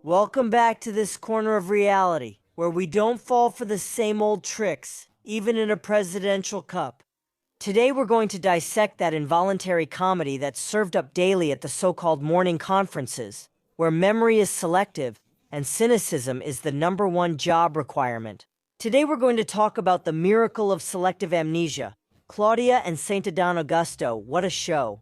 Welcome back to this corner of reality, where we don't fall for the same old tricks, even in a presidential cup. Today we're going to dissect that involuntary comedy that's served up daily at the so-called morning conferences, where memory is selective and cynicism is the #1 job requirement. Today we're going to talk about the miracle of selective amnesia. Claudia and Saint Adán Augusto, what a show.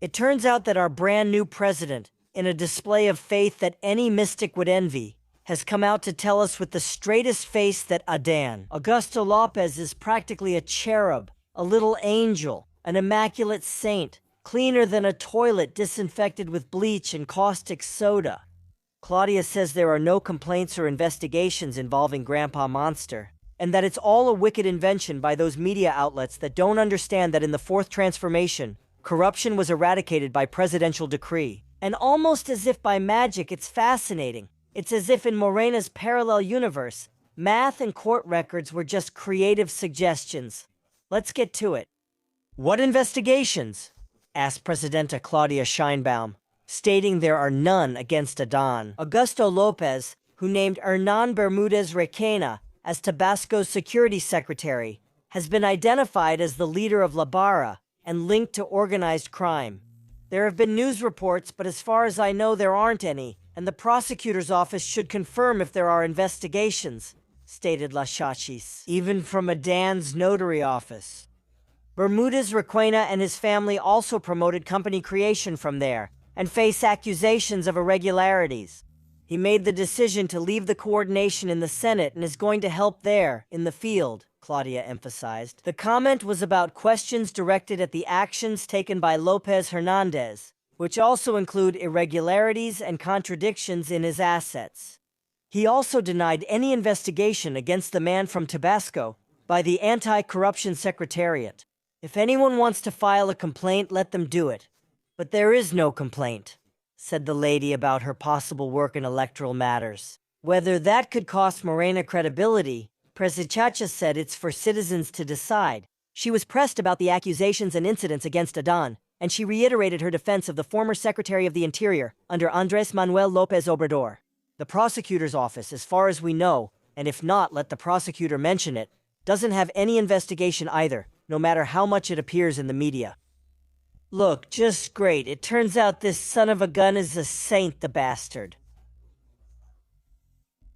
It turns out that our brand new president, in a display of faith that any mystic would envy, has come out to tell us with the straightest face that Adán Augusto López is practically a cherub, a little angel, an immaculate saint, cleaner than a toilet disinfected with bleach and caustic soda. Claudia says there are no complaints or investigations involving Grandpa Monster, and that it's all a wicked invention by those media outlets that don't understand that in the fourth transformation, corruption was eradicated by presidential decree. And almost as if by magic, it's fascinating. It's as if in Morena's parallel universe, math and court records were just creative suggestions. Let's get to it. What investigations? Asked Presidenta Claudia Scheinbaum, stating there are none against Adán Augusto López, who named Hernán Bermúdez Requena as Tabasco's security secretary, has been identified as the leader of La Barra and linked to organized crime. There have been news reports, but as far as I know, there aren't any, and the prosecutor's office should confirm if there are investigations, stated La Chachis, even from Adán's notary office. Bermúdez Requena and his family also promoted company creation from there, and face accusations of irregularities. He made the decision to leave the coordination in the Senate and is going to help there, in the field, Claudia emphasized. The comment was about questions directed at the actions taken by López Hernández, which also include irregularities and contradictions in his assets. He also denied any investigation against the man from Tabasco by the Anti-Corruption Secretariat. If anyone wants to file a complaint, let them do it. But there is no complaint, said the lady about her possible work in electoral matters. Whether that could cost Morena credibility, Presidenta said it's for citizens to decide. She was pressed about the accusations and incidents against Adán, and she reiterated her defense of the former Secretary of the Interior under Andrés Manuel López Obrador. The prosecutor's office, as far as we know, and if not, let the prosecutor mention it, doesn't have any investigation either, no matter how much it appears in the media. Look, just great. It turns out this son of a gun is a saint, the bastard.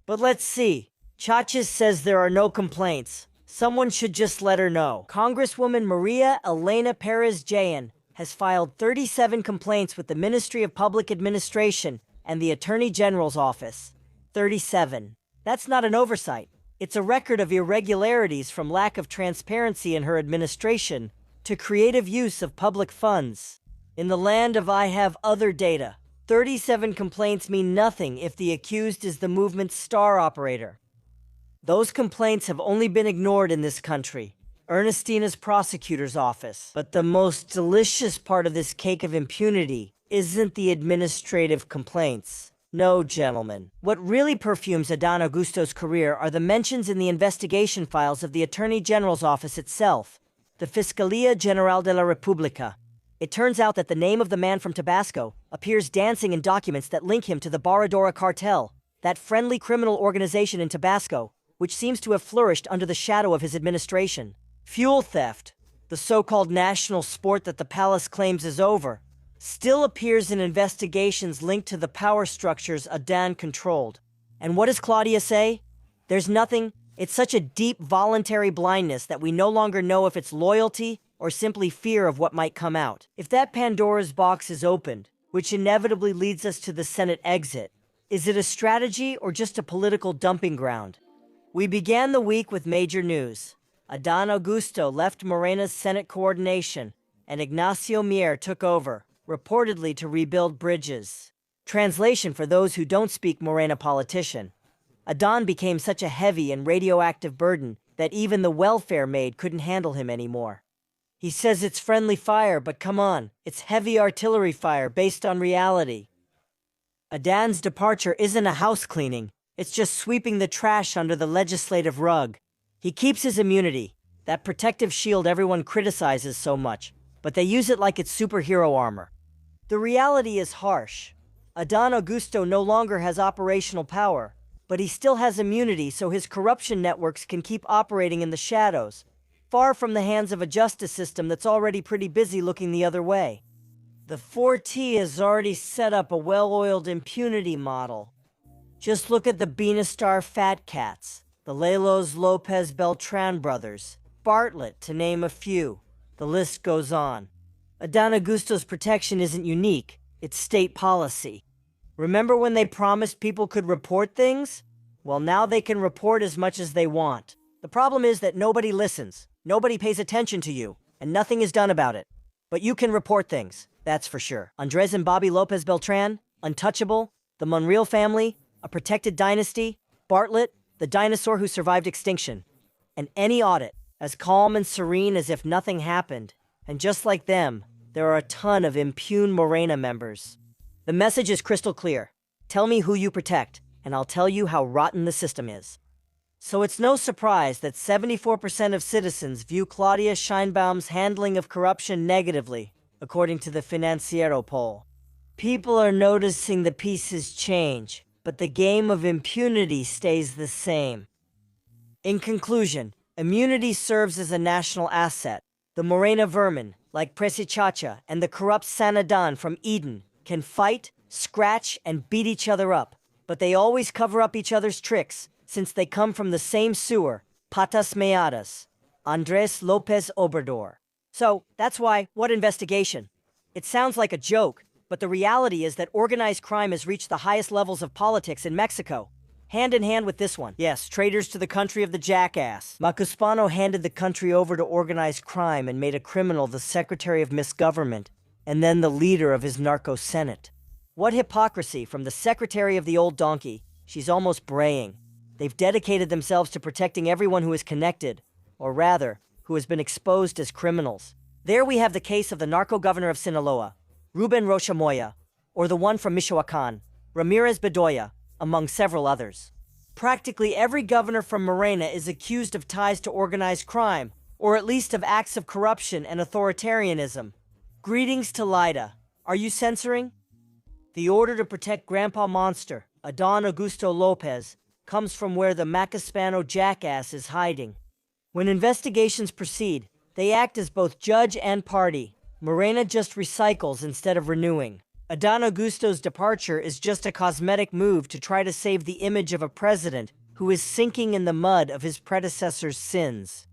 But let's see. Chachis says there are no complaints. Someone should just let her know. Congresswoman Maria Elena Perez Jaén has filed 37 complaints with the Ministry of Public Administration and the Attorney General's office. 37. That's not an oversight. It's a record of irregularities from lack of transparency in her administration to creative use of public funds. In the land of I have other data, 37 complaints mean nothing if the accused is the movement's star operator. Those complaints have only been ignored in this country, Ernestina's prosecutor's office. But the most delicious part of this cake of impunity isn't the administrative complaints. No, gentlemen. What really perfumes Adán Augusto's career are the mentions in the investigation files of the Attorney General's office itself, the Fiscalía General de la República. It turns out that the name of the man from Tabasco appears dancing in documents that link him to the Barradora cartel, that friendly criminal organization in Tabasco, which seems to have flourished under the shadow of his administration. Fuel theft, the so-called national sport that the palace claims is over, still appears in investigations linked to the power structures Adán controlled. And what does Claudia say? There's nothing. It's such a deep voluntary blindness that we no longer know if it's loyalty or simply fear of what might come out. If that Pandora's box is opened, which inevitably leads us to the Senate exit, is it a strategy or just a political dumping ground? We began the week with major news. Adán Augusto left Morena's Senate coordination, and Ignacio Mier took over, reportedly to rebuild bridges. Translation for those who don't speak Morena politician. Adán became such a heavy and radioactive burden that even the welfare maid couldn't handle him anymore. He says it's friendly fire, but come on, it's heavy artillery fire based on reality. Adán's departure isn't a house cleaning. It's just sweeping the trash under the legislative rug. He keeps his immunity, that protective shield everyone criticizes so much, but they use it like it's superhero armor. The reality is harsh. Adán Augusto no longer has operational power, but he still has immunity, so his corruption networks can keep operating in the shadows, far from the hands of a justice system that's already pretty busy looking the other way. The 4T has already set up a well-oiled impunity model. Just look at the Beanastar Fat Cats, the Lelos Lopez Beltran brothers, Bartlett, to name a few. The list goes on. Adán Augusto's protection isn't unique, it's state policy. Remember when they promised people could report things? Well, now they can report as much as they want. The problem is that nobody listens, nobody pays attention to you, and nothing is done about it. But you can report things, that's for sure. Andres and Bobby Lopez Beltran, untouchable, the Monreal family, a protected dynasty, Bartlett, the dinosaur who survived extinction. And any audit, as calm and serene as if nothing happened. And just like them, there are a ton of impugned Morena members. The message is crystal clear. Tell me who you protect, and I'll tell you how rotten the system is. So it's no surprise that 74% of citizens view Claudia Sheinbaum's handling of corruption negatively, according to the Financiero poll. People are noticing the pieces change, but the game of impunity stays the same. In conclusion, immunity serves as a national asset. The Morena vermin, like Presichacha and the corrupt Sanadan from Eden, can fight, scratch, and beat each other up, but they always cover up each other's tricks, since they come from the same sewer, Patas Meadas, Andres Lopez Obrador. So, that's why, what investigation? It sounds like a joke, but the reality is that organized crime has reached the highest levels of politics in Mexico. Hand in hand with this one. Yes, traitors to the country of the jackass. Macuspano handed the country over to organized crime and made a criminal the Secretary of Misgovernment, and then the leader of his narco-senate. What hypocrisy from the Secretary of the old donkey. She's almost braying. They've dedicated themselves to protecting everyone who is connected, or rather, who has been exposed as criminals. There we have the case of the narco-governor of Sinaloa, Ruben Rocha Moya, or the one from Michoacan, Ramirez Bedoya, among several others. Practically every governor from Morena is accused of ties to organized crime, or at least of acts of corruption and authoritarianism. Greetings to Lida. Are you censoring? The order to protect Grandpa Monster, Adán Augusto Lopez, comes from where the Macuspano jackass is hiding. When investigations proceed, they act as both judge and party. Morena just recycles instead of renewing. Adán Augusto's departure is just a cosmetic move to try to save the image of a president who is sinking in the mud of his predecessor's sins.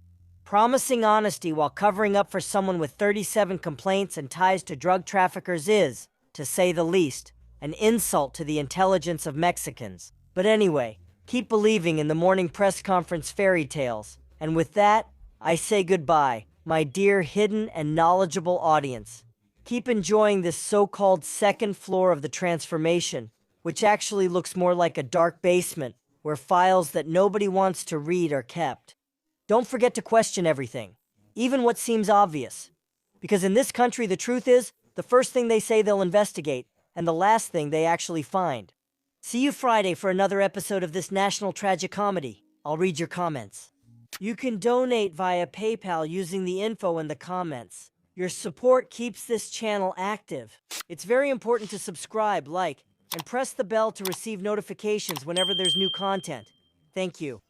Promising honesty while covering up for someone with 37 complaints and ties to drug traffickers is, to say the least, an insult to the intelligence of Mexicans. But anyway, keep believing in the morning press conference fairy tales. And with that, I say goodbye, my dear hidden and knowledgeable audience. Keep enjoying this so-called second floor of the transformation, which actually looks more like a dark basement where files that nobody wants to read are kept. Don't forget to question everything, even what seems obvious. Because in this country, the truth is, the first thing they say they'll investigate, and the last thing they actually find. See you Friday for another episode of this national tragicomedy. I'll read your comments. You can donate via PayPal using the info in the comments. Your support keeps this channel active. It's very important to subscribe, like, and press the bell to receive notifications whenever there's new content. Thank you.